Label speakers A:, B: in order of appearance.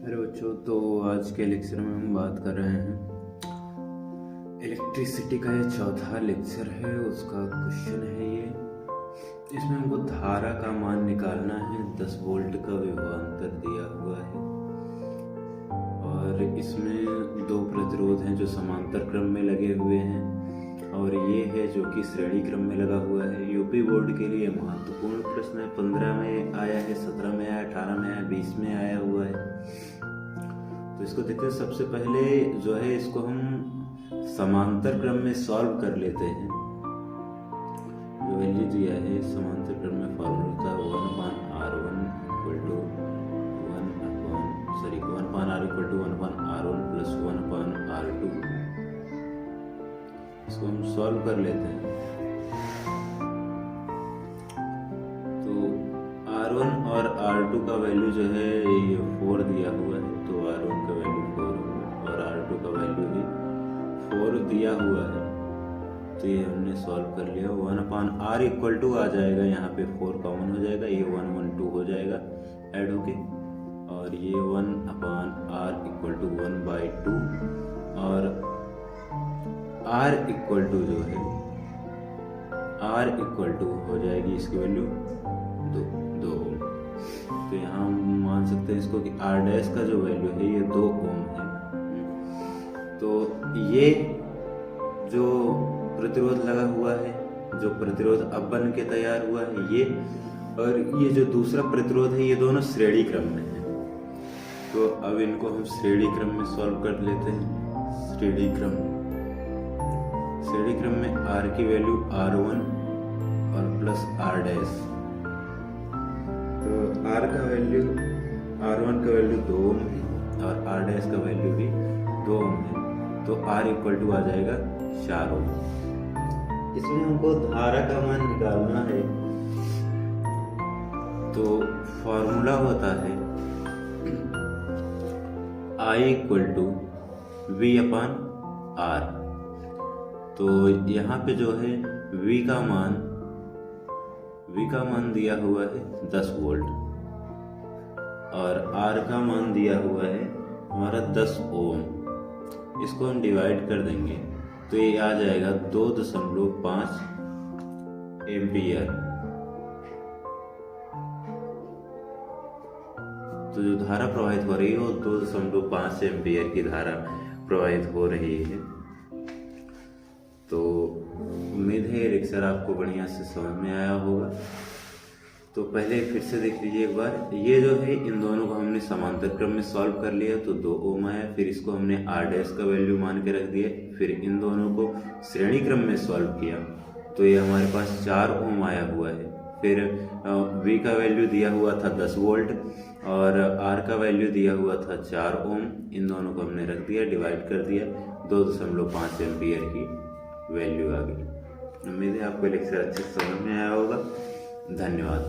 A: अरे बच्चों, तो आज के लेक्चर में हम बात कर रहे हैं इलेक्ट्रिसिटी का। ये चौथा लेक्चर है, उसका क्वेश्चन है ये। इसमें हमको धारा का मान निकालना है। 10 वोल्ट का विभवांतर दिया हुआ है और इसमें 2 प्रतिरोध हैं जो समांतर क्रम में लगे हुए हैं और ये है जो कि श्रेणी क्रम में लगा हुआ है। यूपी बोर्ड के लिए महत्वपूर्ण प्रश्न है। 15 में आया है, 17 में आया, 18 में आया, 20 में आया हुआ है। तो इसको देखते हैं। सबसे पहले जो है इसको हम समांतर क्रम में सॉल्व कर लेते हैं। जो वैल्यू दिया है समांतर क्रम में फॉर्मूला था 1/R1 1/R प्लस 1/R2। इसको हम सॉल्व कर लेते हैं। तो R1 और R2 का वैल्यू जो है ये 4 दिया हुआ है, तो R1 का वैल्यू 4 होगा और R2 का वैल्यू भी 4 दिया हुआ है। तो ये हमने सॉल्व कर लिया। 1/R इक्वल टू आ जाएगा, यहाँ पे 4 कॉमन हो जाएगा, ये 1 1 2 हो जाएगा ऐड होके, और ये 1/R इक्वल टू 1/2 और R इक्वल टू जो है R इक्वल टू हो जाएगी इसकी वैल्यू 2 ओम। तो यहाँ हम मान सकते हैं इसको कि R डैश का जो वैल्यू है ये 2 ओम है। तो ये जो प्रतिरोध लगा हुआ है, जो प्रतिरोध अब बन के तैयार हुआ है ये, और ये जो दूसरा प्रतिरोध है, ये दोनों श्रेणी क्रम में है। तो अब इनको हम श्रेणी क्रम में सॉल्व कर लेते हैं। श्रेणी क्रम में R की वैल्यू R1 और प्लस R डैश। तो R1 का वैल्यू 2 ओम है और R डैश का वैल्यू भी 2 ओम है। तो R इक्वल टू आ जाएगा 4 ओम। इसमें हमको धारा का मान निकालना है। तो फॉर्मूला होता है I इक्वल टू V/R। तो यहाँ पे जो है V का मान दिया हुआ है 10 वोल्ट और R का मान दिया हुआ है हमारा 10 ओम। इसको हम डिवाइड कर देंगे तो ये आ जाएगा 2.5 एम्पियर। तो जो धारा प्रवाहित हो रही है वो 2.5 एम्पियर की धारा प्रवाहित हो रही है। तो उम्मीद है ये लेक्चर आपको बढ़िया से समझ में आया होगा। तो पहले फिर से देख लीजिए एक बार। ये जो है इन दोनों को हमने समांतर क्रम में सॉल्व कर लिया तो 2 ओम आया। फिर इसको हमने R डैश का वैल्यू मान के रख दिया। फिर इन दोनों को श्रेणी क्रम में सॉल्व किया तो ये हमारे पास 4 ओम आया हुआ है। फिर V का वैल्यू दिया हुआ था 10 वोल्ट और R का वैल्यू दिया हुआ था 4 ओम। इन दोनों को हमने रख दिया, डिवाइड कर दिया, 2.5 एम्पियर की वैल्यू आ गई। उम्मीद है आपको लेक्चर अच्छे से समझ में आया होगा। धन्यवाद।